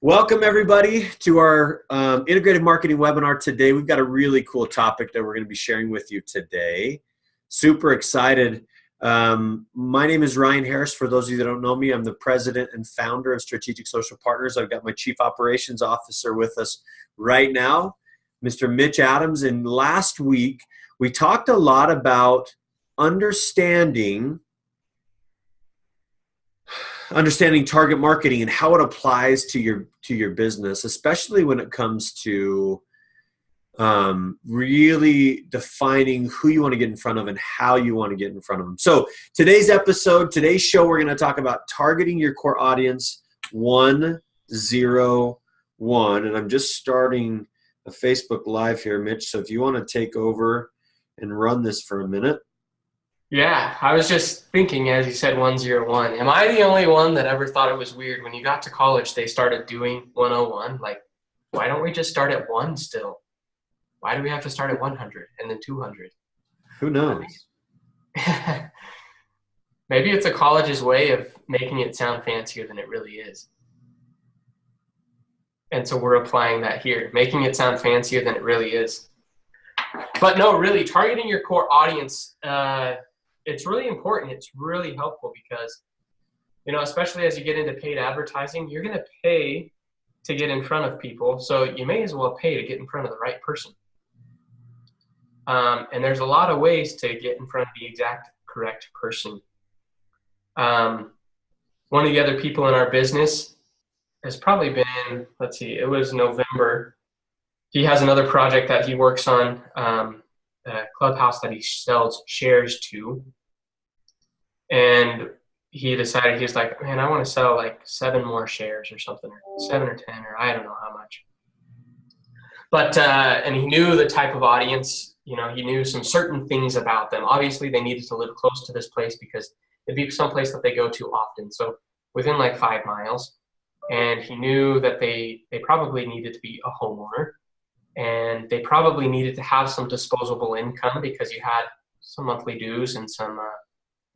Welcome everybody to our Integrative Marketing Webinar today. We've got a really cool topic that we're going to be sharing with you today. Super excited. My name is Ryan Harris. For those of you that don't know me, I'm the president and founder of Strategic Social Partners. I've got my Chief Operations Officer with us right now, Mr. Mitch Adams. And last week, we talked a lot about understanding target marketing and how it applies to your business, especially when it comes to really defining who you want to get in front of and how you want to get in front of them. So today's show, we're going to talk about targeting your core audience 101. And I'm just starting a Facebook Live here, Mitch. So if you want to take over and run this for a minute. Yeah, I was just thinking as you said 101. Am I the only one that ever thought it was weird when you got to college they started doing 101? Like, why don't we just start at 1 still? Why do we have to start at 100 and then 200? Who knows? Maybe it's a college's way of making it sound fancier than it really is. And so we're applying that here, making it sound fancier than it really is. But no, really, targeting your core audience, it's really important. It's really helpful because, especially as you get into paid advertising, you're going to pay to get in front of people. So you may as well pay to get in front of the right person. And there's a lot of ways to get in front of the exact correct person. One of the other people in our business has probably been, it was November. He has another project that he works on, a clubhouse that he sells shares to. And he decided, he's like, man, I want to sell like 7 more shares or something, or 7 or 10, or I don't know how much. But, and he knew the type of audience, he knew some certain things about them. Obviously, they needed to live close to this place because it'd be someplace that they go to often. So within like 5 miles. And he knew that they probably needed to be a homeowner. And they probably needed to have some disposable income because you had some monthly dues and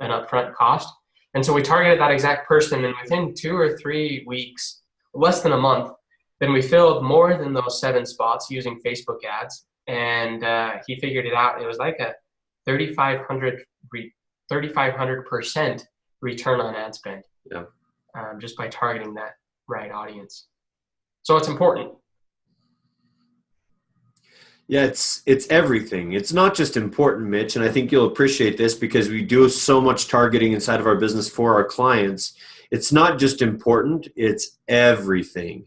an upfront cost. And so we targeted that exact person, and within 2 or 3 weeks, less than a month, then we filled more than those 7 spots using Facebook ads. And he figured it out. It was like a 3,500% return on ad spend. Yeah. Just by targeting that right audience. So it's important. Yeah, it's everything. It's not just important, Mitch, and I think you'll appreciate this because we do so much targeting inside of our business for our clients. It's not just important, it's everything.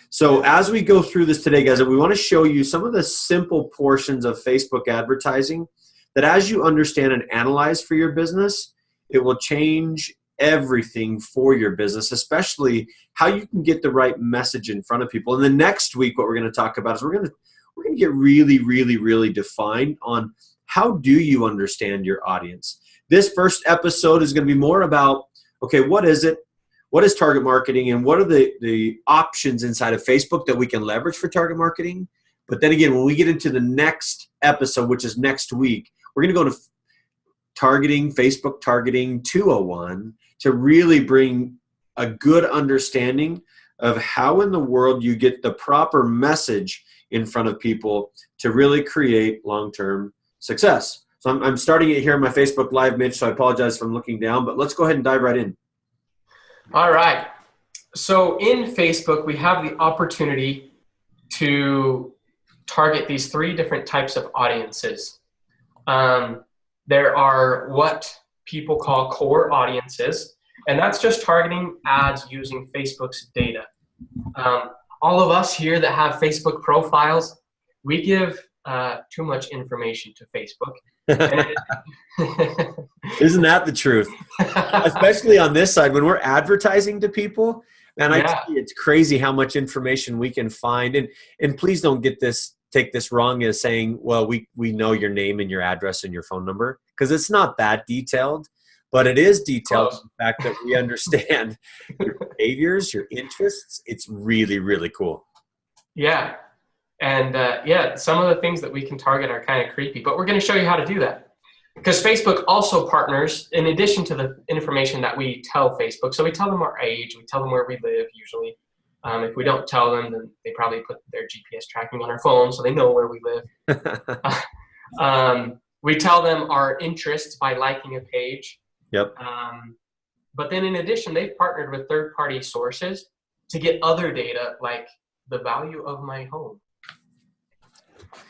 So as we go through this today, guys, we want to show you some of the simple portions of Facebook advertising that as you understand and analyze for your business, it will change everything for your business, especially how you can get the right message in front of people. And the next week, what we're going to talk about is we're going to get really, really, really defined on how do you understand your audience. This first episode is going to be more about, okay, what is it? What is target marketing? And what are the options inside of Facebook that we can leverage for target marketing? But then again, when we get into the next episode, which is next week, we're going to go to Facebook targeting 201 to really bring a good understanding of how in the world you get the proper message in front of people to really create long-term success. So I'm starting it here on my Facebook Live, Mitch, so I apologize if I'm looking down, but let's go ahead and dive right in. All right. So in Facebook, we have the opportunity to target these 3 different types of audiences. There are what people call core audiences, and that's just targeting ads using Facebook's data. All of us here that have Facebook profiles, we give too much information to Facebook. Isn't that the truth? Especially on this side, when we're advertising to people, man, I tell you, it's crazy how much information we can find. And please don't take this wrong as saying, well, we know your name and your address and your phone number, because it's not that detailed. But it is detailed in the fact that we understand your behaviors, your interests. It's really, really cool. Yeah. And some of the things that we can target are kind of creepy, but we're going to show you how to do that. Because Facebook also partners, in addition to the information that we tell Facebook, so we tell them our age, we tell them where we live usually, If we don't tell them, then they probably put their GPS tracking on our phone so they know where we live. We tell them our interests by liking a page. Yep. But then in addition, they've partnered with third-party sources to get other data like the value of my home.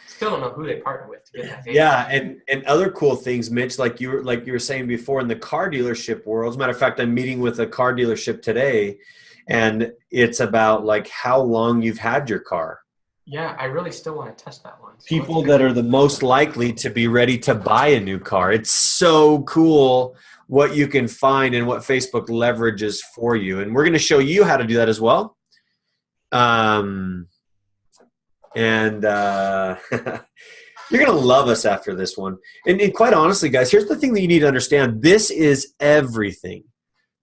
Still don't know who they partner with to get that data. Yeah, and other cool things, Mitch, like you were saying before, in the car dealership world. As a matter of fact, I'm meeting with a car dealership today, and it's about like how long you've had your car. Yeah, I really still want to test that one. So people that are the most likely to be ready to buy a new car. It's so cool what you can find and what Facebook leverages for you. And we're going to show you how to do that as well. You're going to love us after this one. And quite honestly, guys, here's the thing that you need to understand. This is everything.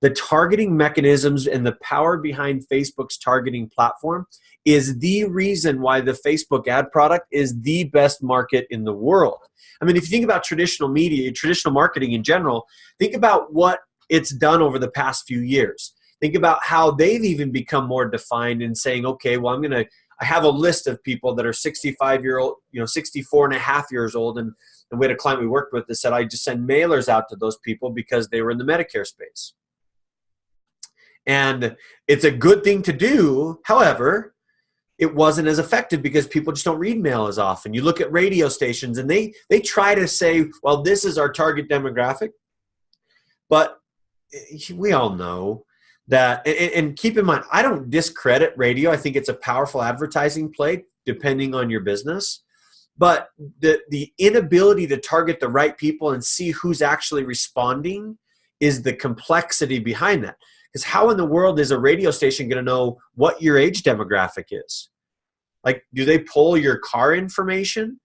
The targeting mechanisms and the power behind Facebook's targeting platform is the reason why the Facebook ad product is the best market in the world. I mean, if you think about traditional media, traditional marketing in general, think about what it's done over the past few years. Think about how they've even become more defined in saying, okay, well, I have a list of people that are 65-year-old, 64 and a half years old. And we had a client we worked with that said, I just send mailers out to those people because they were in the Medicare space. And it's a good thing to do. However, it wasn't as effective because people just don't read mail as often. You look at radio stations and they try to say, well, this is our target demographic. But we all know that, and keep in mind, I don't discredit radio. I think it's a powerful advertising play depending on your business. But the inability to target the right people and see who's actually responding is the complexity behind that. Because how in the world is a radio station going to know what your age demographic is? Like, do they pull your car information?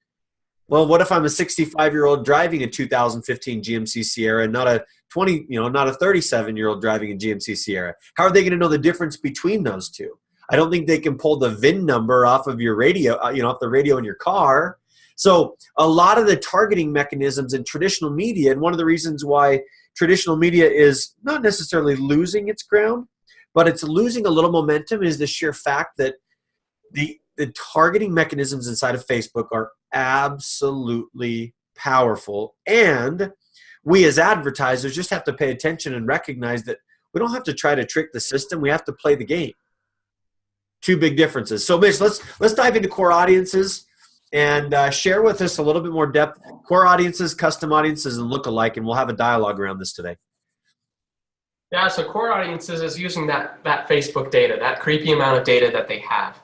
Well, what if I'm a 65-year-old driving a 2015 GMC Sierra and not a 37-year-old driving a GMC Sierra? How are they going to know the difference between those two? I don't think they can pull the VIN number off of your radio, off the radio in your car. So a lot of the targeting mechanisms in traditional media, and one of the reasons why traditional media is not necessarily losing its ground, but it's losing a little momentum, is the sheer fact that the targeting mechanisms inside of Facebook are absolutely powerful. And we as advertisers just have to pay attention and recognize that we don't have to try to trick the system. We have to play the game. Two big differences. So Mitch, let's dive into core audiences and share with us a little bit more depth. Core audiences, custom audiences, and lookalike, and we'll have a dialogue around this today. Yeah, so core audiences is using that Facebook data, that creepy amount of data that they have.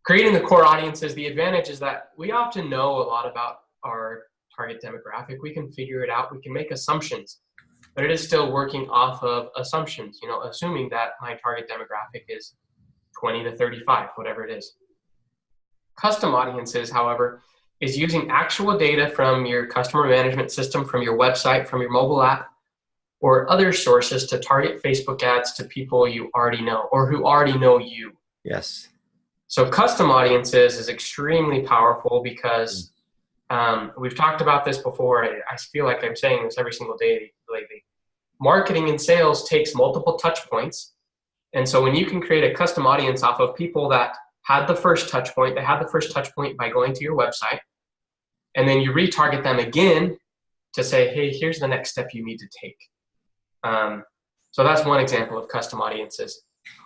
Creating the core audiences, the advantage is that we often know a lot about our target demographic. We can figure it out. We can make assumptions, but it is still working off of assumptions, assuming that my target demographic is 20 to 35, whatever it is. Custom audiences, however, is using actual data from your customer management system, from your website, from your mobile app, or other sources to target Facebook ads to people you already know or who already know you. Yes. So custom audiences is extremely powerful because we've talked about this before. I feel like I'm saying this every single day lately. Marketing and sales takes multiple touch points. And so when you can create a custom audience off of people that had the first touch point, they had the first touch point by going to your website, and then you retarget them again to say, hey, here's the next step you need to take. So that's one example of custom audiences.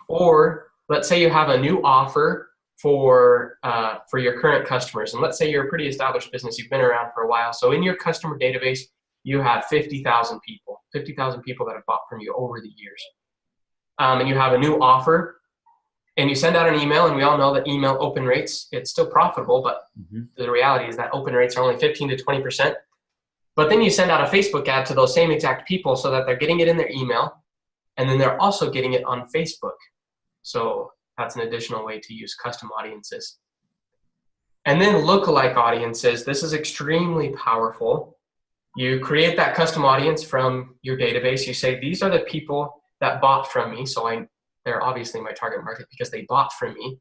Or let's say you have a new offer for your current customers. And let's say you're a pretty established business. You've been around for a while. So in your customer database, you have 50,000 people that have bought from you over the years. And you have a new offer, and you send out an email, and we all know that email open rates, it's still profitable, but the reality is that open rates are only 15 to 20%. But then you send out a Facebook ad to those same exact people so that they're getting it in their email, and then they're also getting it on Facebook. So that's an additional way to use custom audiences. And then lookalike audiences, this is extremely powerful. You create that custom audience from your database. You say, these are the people that bought from me. So they're obviously my target market because they bought from me.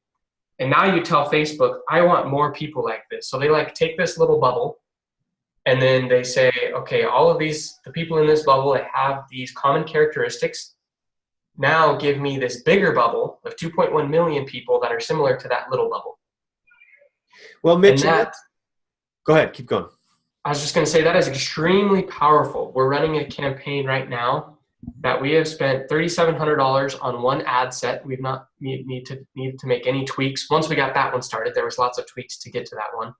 And now you tell Facebook, I want more people like this. So they take this little bubble, and then they say, okay, all of the people in this bubble, they have these common characteristics. now give me this bigger bubble of 2.1 million people that are similar to that little bubble. Well, Mitch, And that, go ahead, keep going. I was just going to say that is extremely powerful. We're running a campaign right now that we have spent $3,700 on one ad set. We've not need to make any tweaks. Once we got that one started, there was lots of tweaks to get to that one.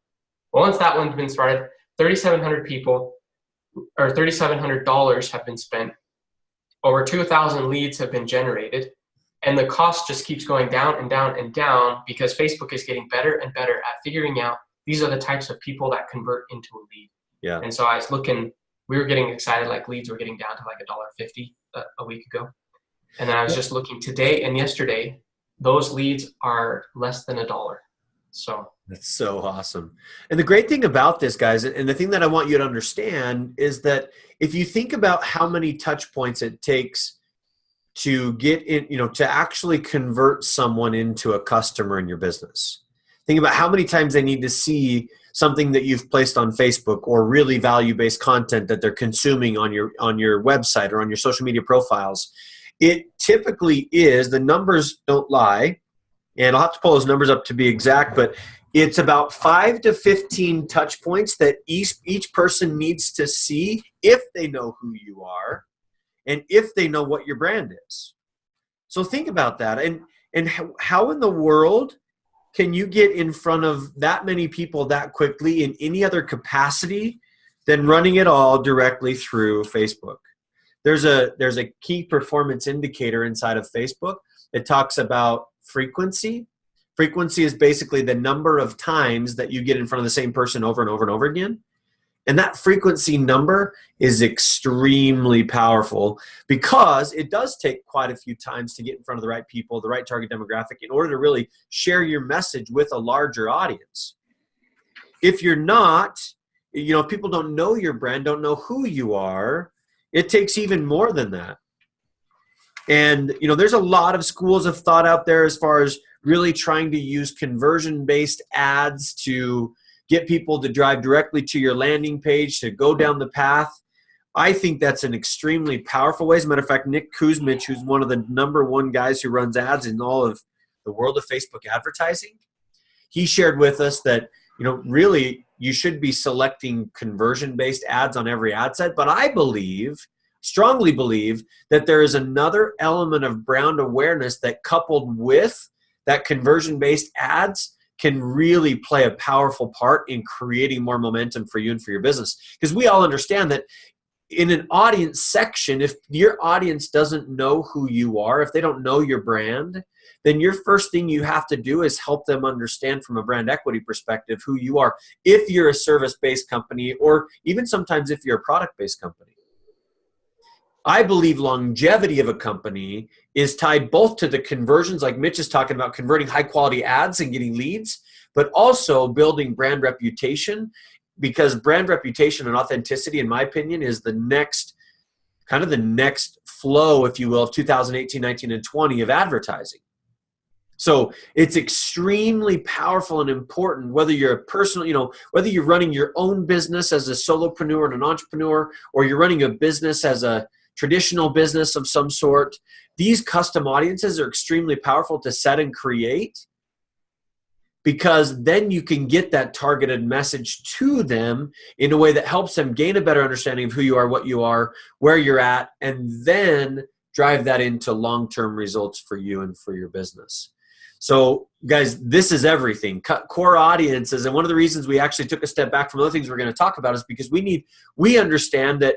Well, once that one's been started, 3,700 people or $3,700 have been spent. Over 2,000 leads have been generated, and the cost just keeps going down and down and down because Facebook is getting better and better at figuring out these are the types of people that convert into a lead. Yeah. And so I was looking, we were getting excited, like leads were getting down to like $1.50 a week ago. And then I was just looking today and yesterday, those leads are less than $1. So that's so awesome. And the great thing about this, guys, and the thing that I want you to understand is that if you think about how many touch points it takes to get in, to actually convert someone into a customer in your business. Think about how many times they need to see something that you've placed on Facebook or really value-based content that they're consuming on your website or on your social media profiles. It typically is, the numbers don't lie, and I'll have to pull those numbers up to be exact, but it's about 5 to 15 touch points that each person needs to see if they know who you are and if they know what your brand is. So think about that. And how in the world can you get in front of that many people that quickly in any other capacity than running it all directly through Facebook? There's a key performance indicator inside of Facebook that talks about frequency. Frequency is basically the number of times that you get in front of the same person over and over and over again. And that frequency number is extremely powerful because it does take quite a few times to get in front of the right people, the right target demographic, in order to really share your message with a larger audience. If you're not, if people don't know your brand, don't know who you are, it takes even more than that. And, there's a lot of schools of thought out there as far as really trying to use conversion-based ads to get people to drive directly to your landing page, to go down the path. I think that's an extremely powerful way. As a matter of fact, Nick Kuzmich, who's one of the #1 guys who runs ads in all of the world of Facebook advertising, he shared with us that, really you should be selecting conversion-based ads on every ad set. But I strongly believe that there is another element of brand awareness that, coupled with that conversion-based ads, can really play a powerful part in creating more momentum for you and for your business. Because we all understand that in an audience section, if your audience doesn't know who you are, if they don't know your brand, then your first thing you have to do is help them understand from a brand equity perspective who you are, if you're a service-based company or even sometimes if you're a product-based company. I believe longevity of a company is tied both to the conversions, like Mitch is talking about, converting high-quality ads and getting leads, but also building brand reputation, because brand reputation and authenticity, in my opinion, is the next flow, if you will, of 2018, 19, and 20 of advertising. So it's extremely powerful and important, whether you're a personal, whether you're running your own business as a solopreneur and an entrepreneur, or you're running a business as a traditional business of some sort. These custom audiences are extremely powerful to set and create, because then you can get that targeted message to them in a way that helps them gain a better understanding of who you are, what you are, where you're at, and then drive that into long-term results for you and for your business. So guys, this is everything. Core audiences, and one of the reasons we actually took a step back from other things we're going to talk about is because we understand that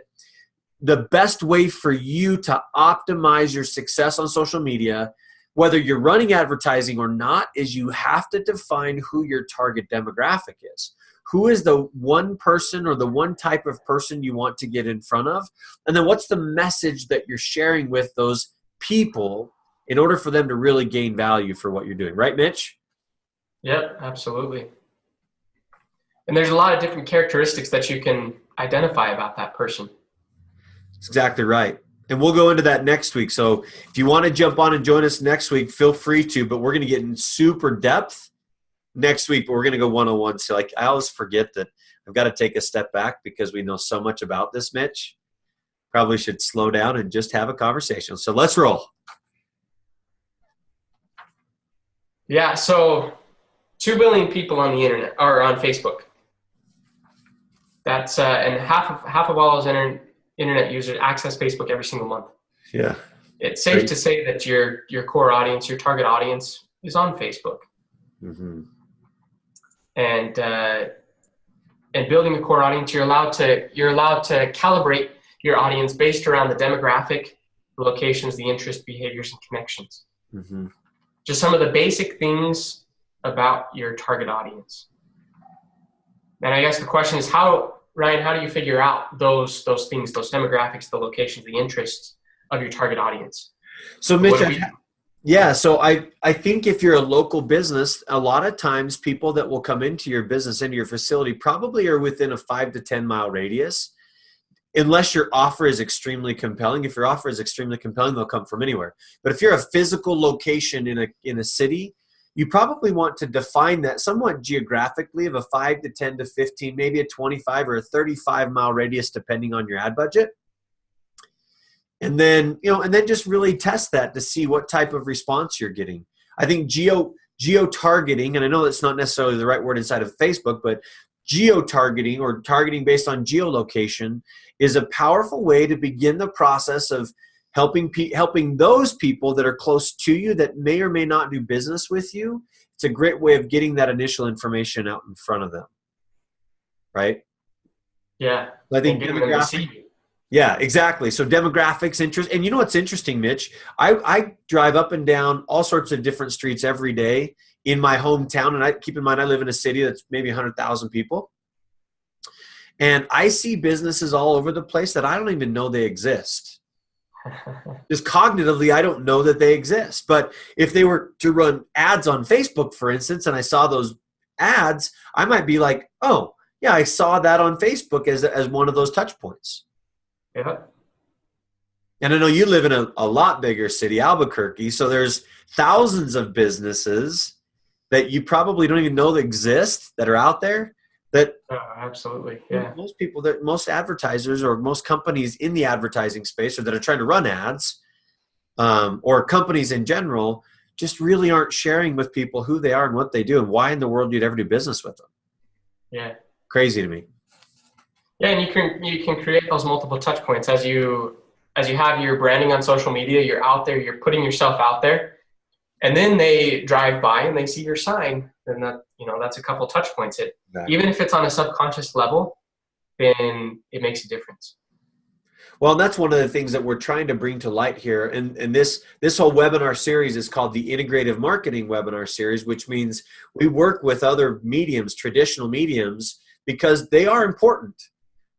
the best way for you to optimize your success on social media, whether you're running advertising or not, is you have to define who your target demographic is. Who is the one person or the one type of person you want to get in front of? And then what's the message that you're sharing with those people in order for them to really gain value for what you're doing? Right, Mitch? Yep, absolutely. And there's a lot of different characteristics that you can identify about that person. That's exactly right. And we'll go into that next week. So if you want to jump on and join us next week, feel free to, but we're going to get in super depth next week, but we're going to go one-on-one. So I always forget that I've got to take a step back because we know so much about this, Mitch. Probably should slow down and just have a conversation. So let's roll. Yeah. So 2 billion people on the internet or on Facebook. That's and half of all those internet users access Facebook every single month. Yeah. It's safe Great. to say that your core audience, your target audience, is on Facebook. Mm-hmm. And building a core audience, you're allowed to calibrate your audience based around the demographic, the locations, the interests, behaviors, and connections. Mm-hmm. Just some of the basic things about your target audience. And I guess the question is, Ryan, how do you figure out those things, those demographics, the locations, the interests of your target audience? So Mitch, so I think if you're a local business, a lot of times people that will come into your business, into your facility, probably are within a 5 to 10 mile radius, unless your offer is extremely compelling. If your offer is extremely compelling, they'll come from anywhere. But if you're a physical location in a city, you probably want to define that somewhat geographically of a 5 to 10 to 15, maybe a 25 or a 35 mile radius, depending on your ad budget. And then, just really test that to see what type of response you're getting. I think geo-targeting, and I know that's not necessarily the right word inside of Facebook, but geo-targeting or targeting based on geolocation is a powerful way to begin the process of helping those people that are close to you that may or may not do business with you. It's a great way of getting that initial information out in front of them, right? Yeah, I think getting them to see you. Yeah, exactly. So demographics, interest, and you know what's interesting, Mitch? I drive up and down all sorts of different streets every day in my hometown, and I keep in mind I live in a city that's maybe 100,000 people, and I see businesses all over the place that I don't even know they exist. Just cognitively, I don't know that they exist. But if they were to run ads on Facebook, for instance, and I saw those ads, I might be like, oh, yeah, I saw that on Facebook as one of those touch points. Yeah. And I know you live in a lot bigger city, Albuquerque, so there's thousands of businesses that you probably don't even know that exist, that are out there. That absolutely, yeah. Most advertisers or most companies in the advertising space or that are trying to run ads, or companies in general, just really aren't sharing with people who they are and what they do and why in the world you'd ever do business with them. Yeah. Crazy to me. Yeah, and you can create those multiple touch points as you have your branding on social media. You're out there, you're putting yourself out there, and then they drive by and they see your sign. Then that's a couple touch points. Exactly. Even if it's on a subconscious level, then it makes a difference. Well, that's one of the things that we're trying to bring to light here. And this whole webinar series is called the Integrative Marketing Webinar Series, which means we work with other mediums, traditional mediums, because they are important.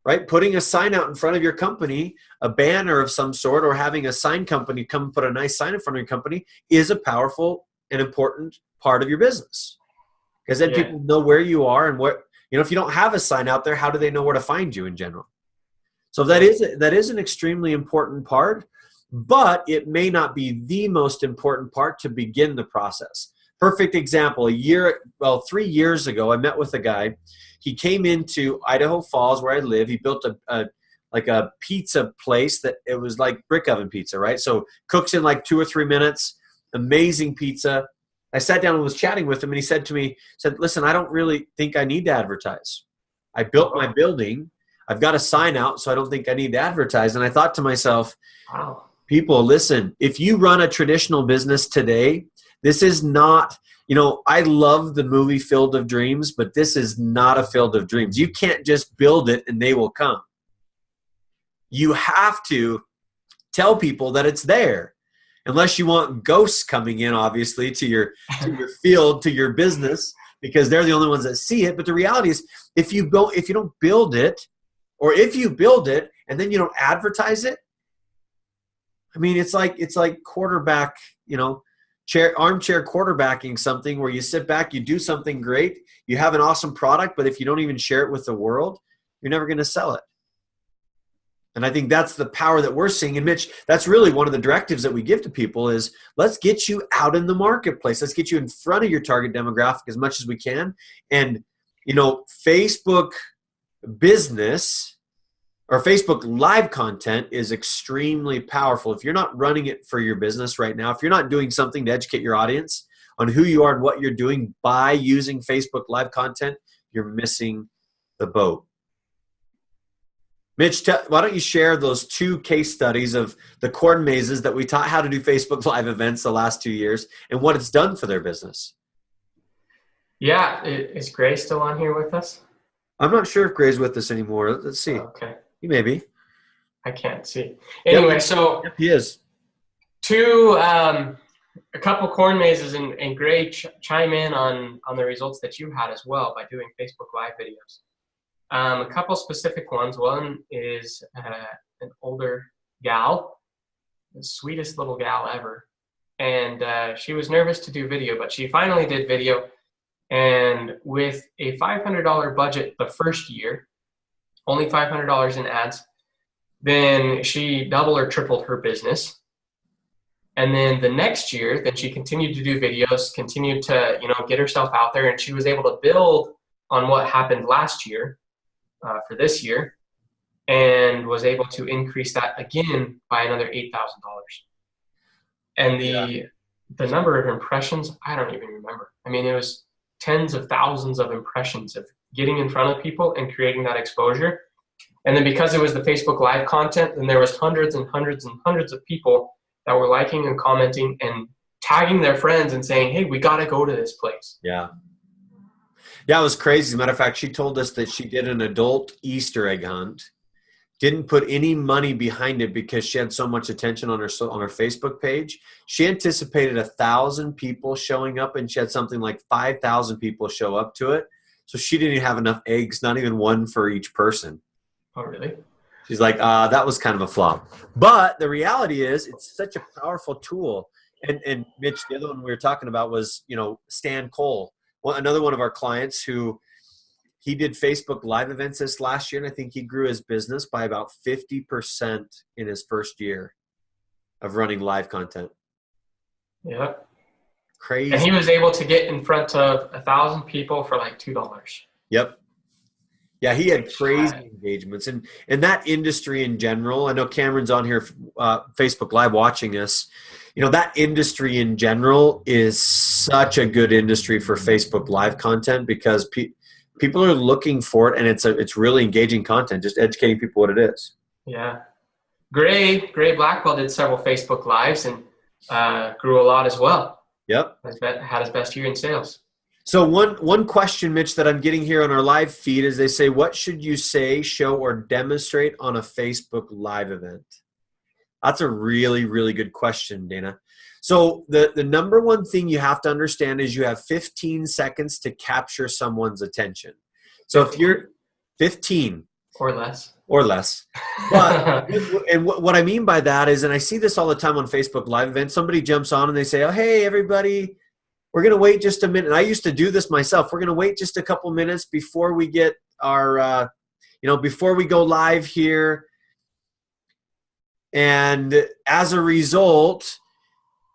Right? Putting a sign out in front of your company, a banner of some sort, or having a sign company come put a nice sign in front of your company is a powerful and important part of your business. Because then people know where you are and if you don't have a sign out there, how do they know where to find you in general? So that is an extremely important part, but it may not be the most important part to begin the process. Perfect example, 3 years ago, I met with a guy. He came into Idaho Falls where I live. He built a pizza place that it was like brick oven pizza, right? So cooks in like 2 or 3 minutes, amazing pizza. I sat down and was chatting with him, and he said to me, listen, I don't really think I need to advertise. I built my building. I've got a sign out, so I don't think I need to advertise. And I thought to myself, wow, people, listen, if you run a traditional business today, this is not, I love the movie Field of Dreams, but this is not a Field of Dreams. You can't just build it and they will come. You have to tell people that it's there, unless you want ghosts coming in, obviously, to your field, to your business, because they're the only ones that see it. But the reality is, if you don't build it, or if you build it and then you don't advertise it, I mean, it's like quarterback, armchair quarterbacking something where you sit back, you do something great, you have an awesome product, but if you don't even share it with the world, you're never going to sell it. And I think that's the power that we're seeing. And Mitch, that's really one of the directives that we give to people is, let's get you out in the marketplace. Let's get you in front of your target demographic as much as we can. And, Facebook business or Facebook live content is extremely powerful. If you're not running it for your business right now, if you're not doing something to educate your audience on who you are and what you're doing by using Facebook Live content, you're missing the boat. Mitch, why don't you share those 2 case studies of the corn mazes that we taught how to do Facebook Live events the last 2 years and what it's done for their business? Yeah, is Gray still on here with us? I'm not sure if Gray's with us anymore. Let's see. Okay. He may be. I can't see. Anyway, so yep, he is. A couple corn mazes, and Gray chime in on the results that you had as well by doing Facebook Live videos. A couple specific ones. One is an older gal, the sweetest little gal ever. And she was nervous to do video, but she finally did video. And with a $500 budget the first year, only $500 in ads, then she doubled or tripled her business. And then the next year, then she continued to do videos, continued to, get herself out there, and she was able to build on what happened last year for this year, and was able to increase that again by another $8,000. And the number of impressions, I don't even remember. I mean, it was tens of thousands of impressions of getting in front of people and creating that exposure. And then because it was the Facebook Live content, then there was hundreds and hundreds and hundreds of people that were liking and commenting and tagging their friends and saying, hey, we got to go to this place. Yeah. Yeah, it was crazy. As a matter of fact, she told us that she did an adult Easter egg hunt, didn't put any money behind it because she had so much attention on her Facebook page. She anticipated 1,000 people showing up, and she had something like 5,000 people show up to it. So she didn't even have enough eggs, not even one for each person. Oh, really? She's like, that was kind of a flop. But the reality is it's such a powerful tool. And Mitch, the other one we were talking about was, Stan Cole. Another one of our clients who he did Facebook Live events this last year, and I think he grew his business by about 50% in his first year of running live content. Yeah. Crazy. And he was able to get in front of 1,000 people for like $2. Yep. Yeah, he had crazy engagements. And that industry in general, I know Cameron's on here, Facebook Live watching us. That industry in general is such a good industry for Facebook Live content because people are looking for it, and it's really engaging content, just educating people what it is. Yeah. Gray Blackwell did several Facebook Lives and grew a lot as well. Yep. Had his best year in sales. So one question, Mitch, that I'm getting here on our live feed is they say, what should you say, show, or demonstrate on a Facebook Live event? That's a really, really good question, Dana. So the number one thing you have to understand is you have 15 seconds to capture someone's attention. So if you're 15 or less, but and what I mean by that is, and I see this all the time on Facebook Live events, somebody jumps on and they say, oh, hey, everybody, we're going to wait just a minute. And I used to do this myself. We're going to wait just a couple minutes before we get our, before we go live here. And as a result,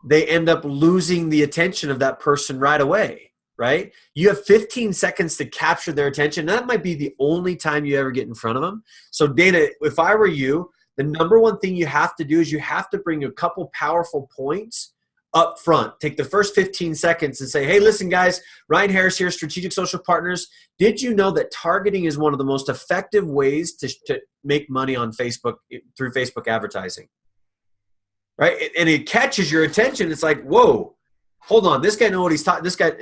they end up losing the attention of that person right away, right? You have 15 seconds to capture their attention. That might be the only time you ever get in front of them. So Dana, if I were you, the number one thing you have to do is you have to bring a couple powerful points up front. Take the first 15 seconds and say, hey, listen, guys, Ryan Harris here, Strategic Social Partners. Did you know that targeting is one of the most effective ways to make money on Facebook through Facebook advertising? Right? And it catches your attention. It's like, whoa, hold on. This guy knows what he's talking. This guy,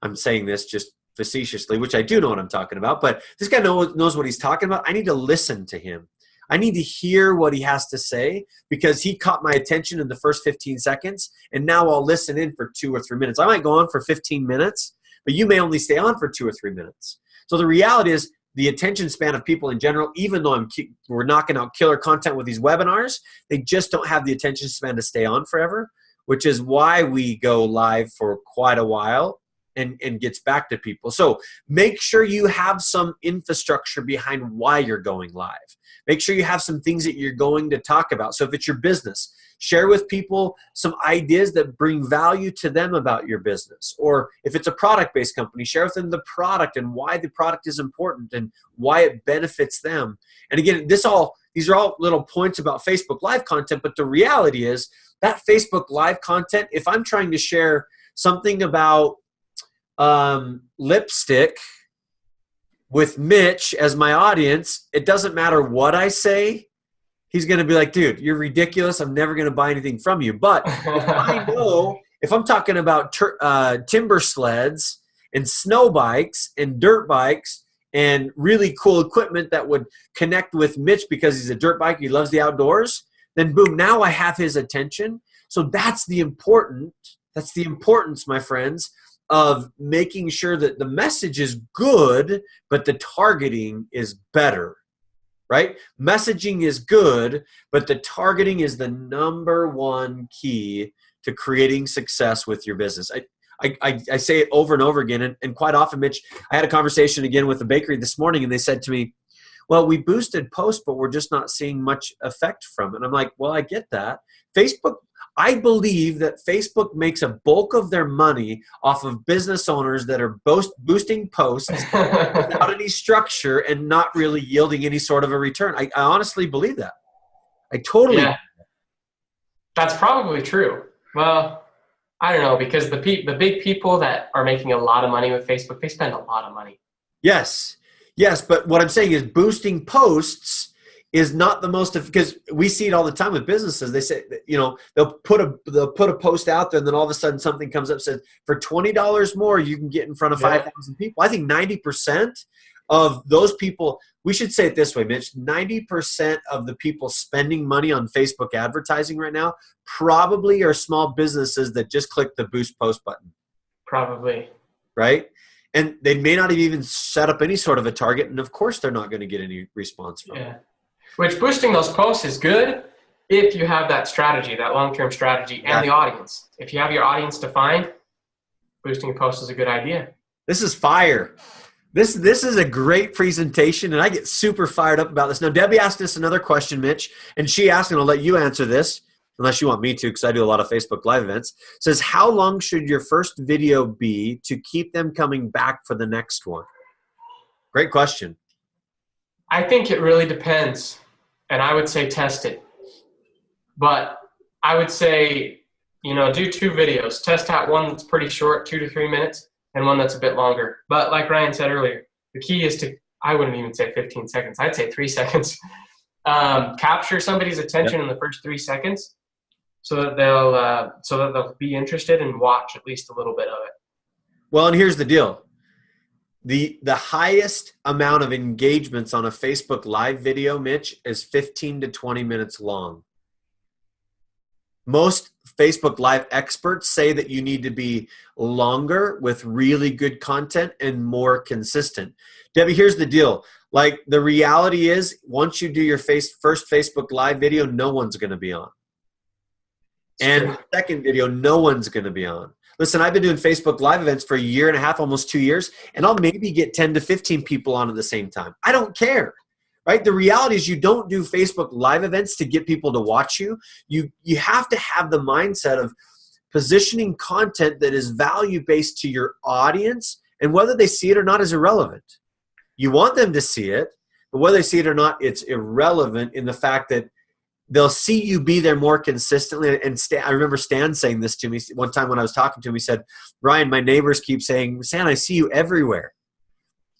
I'm saying this just facetiously, which I do know what I'm talking about, but this guy knows what he's talking about. I need to listen to him. I need to hear what he has to say because he caught my attention in the first 15 seconds, and now I'll listen in for 2 or 3 minutes. I might go on for 15 minutes, but you may only stay on for 2 or 3 minutes. So the reality is the attention span of people in general, even though we're knocking out killer content with these webinars, they just don't have the attention span to stay on forever, which is why we go live for quite a while and gets back to people. So make sure you have some infrastructure behind why you're going live. Make sure you have some things that you're going to talk about. So if it's your business, share with people some ideas that bring value to them about your business. Or if it's a product-based company, share with them the product and why the product is important and why it benefits them. And again, these are all little points about Facebook Live content, but the reality is that Facebook Live content, if I'm trying to share something about lipstick with Mitch as my audience, it doesn't matter what I say. He's going to be like, dude, you're ridiculous. I'm never going to buy anything from you. But if I know, if I'm talking about timber sleds and snow bikes and dirt bikes and really cool equipment that would connect with Mitch because he's a dirt biker, he loves the outdoors, then boom, now I have his attention. So that's the importance, my friends, of making sure that the message is good, but the targeting is better. Right? Messaging is good, but the targeting is the number one key to creating success with your business. I say it over and over again, and quite often, Mitch, I had a conversation again with a bakery this morning, and they said to me, well, we boosted posts, but we're just not seeing much effect from it. And I'm like, well, I get that. I believe that Facebook makes a bulk of their money off of business owners that are boosting posts without any structure and not really yielding any sort of a return. I honestly believe that. I totally. Yeah, that's probably true. Well, I don't know, because the big people that are making a lot of money with Facebook, they spend a lot of money. Yes, but what I'm saying is boosting posts is not the most, because we see it all the time with businesses. They say, they'll put a post out there, and then all of a sudden something comes up and says, for $20 more, you can get in front of 5,000 people. I think 90% of those people, we should say it this way, Mitch, 90% of the people spending money on Facebook advertising right now probably are small businesses that just click the boost post button. Probably. Right? And they may not have even set up any sort of a target, and of course they're not going to get any response from it. Which boosting those posts is good if you have that strategy, that long-term strategy, and the audience. If you have your audience defined, boosting a post is a good idea. This is fire. This is a great presentation, and I get super fired up about this. Now, Debbie asked us another question, Mitch, and she asked, and I'll let you answer this, unless you want me to, because I do a lot of Facebook Live events. It says, how long should your first video be to keep them coming back for the next one? Great question. I think it really depends, and I would say test it. But I would say, do 2 videos. Test out one that's pretty short, 2 to 3 minutes, and one that's a bit longer. But like Ryan said earlier, the key is I wouldn't even say 15 seconds. I'd say 3 seconds. Capture somebody's attention in the first 3 seconds so that they'll be interested and watch at least a little bit of it. Well, and here's the deal. The highest amount of engagements on a Facebook Live video, Mitch, is 15 to 20 minutes long. Most Facebook Live experts say that you need to be longer with really good content and more consistent. Debbie, here's the deal. Like, the reality is, once you do your first Facebook Live video, no one's going to be on. And the second video, no one's going to be on. Listen, I've been doing Facebook Live events for 1.5 years, almost 2 years, and I'll maybe get 10 to 15 people on at the same time. I don't care, right? The reality is you don't do Facebook Live events to get people to watch you. You have to have the mindset of positioning content that is value-based to your audience, and whether they see it or not is irrelevant. You want them to see it, but whether they see it or not, it's irrelevant in the fact that they'll see you be there more consistently. And I remember Stan saying this to me one time when I was talking to him. He said, Ryan, my neighbors keep saying, Stan, I see you everywhere.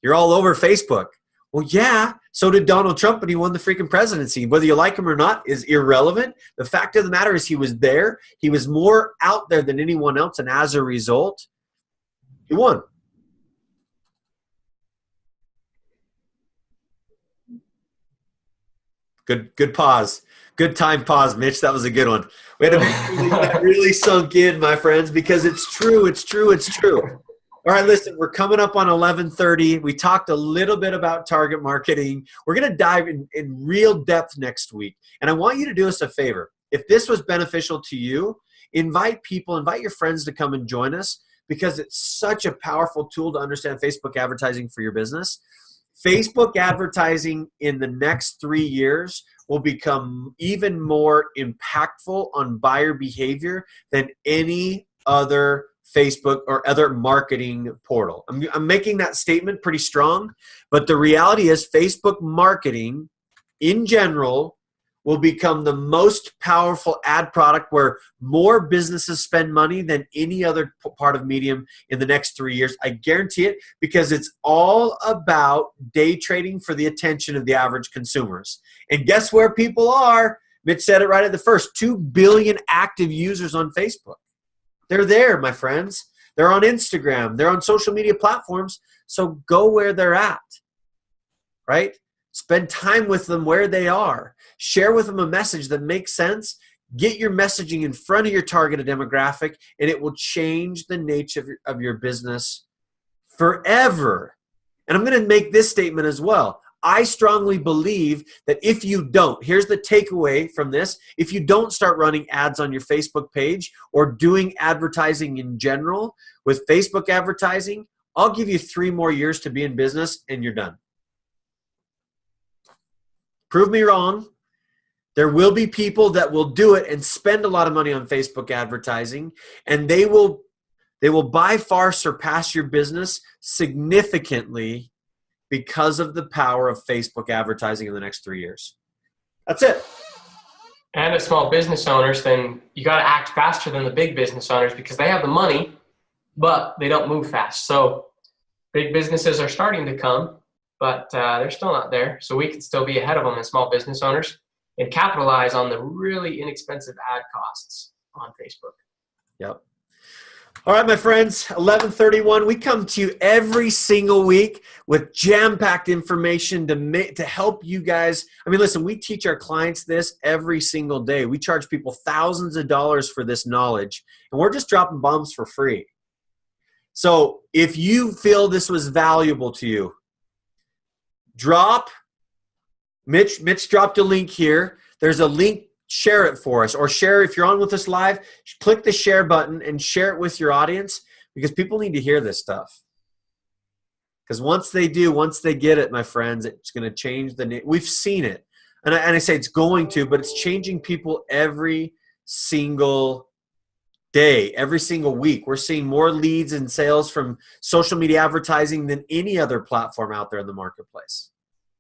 You're all over Facebook. Well, yeah, so did Donald Trump when he won the freaking presidency. Whether you like him or not is irrelevant. The fact of the matter is he was there. He was more out there than anyone else. And as a result, he won. Good pause. Good time pause, Mitch. That was a good one. We had to make sure that really sunk in, my friends, because it's true. It's true. It's true. All right, listen, we're coming up on 11:30. We talked a little bit about target marketing. We're going to dive in real depth next week. And I want you to do us a favor. If this was beneficial to you, invite your friends to come and join us, because it's such a powerful tool to understand Facebook advertising for your business. Facebook advertising in the next 3 years will become even more impactful on buyer behavior than any other Facebook or other marketing portal. I'm making that statement pretty strong, but the reality is Facebook marketing in general will become the most powerful ad product where more businesses spend money than any other part of medium in the next 3 years. I guarantee it, because it's all about day trading for the attention of the average consumers. And guess where people are? Mitch said it right at the first, 2 billion active users on Facebook. They're there, my friends. They're on Instagram. They're on social media platforms. So go where they're at, right? Spend time with them where they are. Share with them a message that makes sense. Get your messaging in front of your targeted demographic, and it will change the nature of your business forever. And I'm going to make this statement as well. I strongly believe that if you don't, here's the takeaway from this, if you don't start running ads on your Facebook page or doing advertising in general with Facebook advertising, I'll give you 3 more years to be in business and you're done. Prove me wrong. There will be people that will do it and spend a lot of money on Facebook advertising, and they will by far surpass your business significantly because of the power of Facebook advertising in the next 3 years. That's it. And as small business owners, then you got to act faster than the big business owners because they have the money, but they don't move fast. So big businesses are starting to come, but they're still not there. So we can still be ahead of them as small business owners and capitalize on the really inexpensive ad costs on Facebook. Yep. All right, my friends, 11:31. We come to you every single week with jam-packed information to help you guys. I mean, listen, we teach our clients this every single day. We charge people thousands of dollars for this knowledge, and we're just dropping bombs for free. So if you feel this was valuable to you, Mitch dropped a link here. There's a link. Share it for us, or share if you're on with us live, click the share button and share it with your audience, because people need to hear this stuff. Because once they get it, my friends, it's going to change we've seen it. And I say it's going to, but it's changing people every single day, every single week. We're seeing more leads and sales from social media advertising than any other platform out there in the marketplace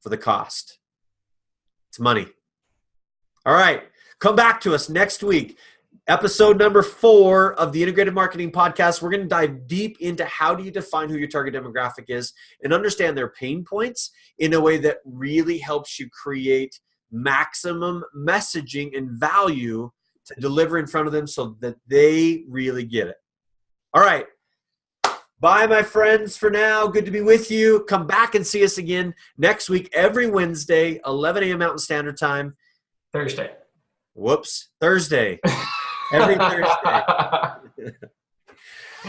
for the cost. It's money. All right. Come back to us next week. Episode number 4 of the Integrative Marketing Podcast. We're going to dive deep into how do you define who your target demographic is and understand their pain points in a way that really helps you create maximum messaging and value to deliver in front of them so that they really get it. All right. Bye, my friends, for now. Good to be with you. Come back and see us again next week, every Wednesday, 11 a.m. Mountain Standard Time. Thursday. Thursday. Every Thursday.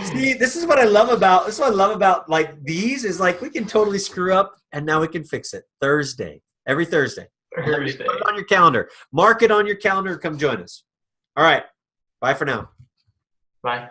See, this is what I love about like these is like we can totally screw up and now we can fix it. Every Thursday. Put it on your calendar. Mark it on your calendar. Come join us. All right. Bye for now. Bye.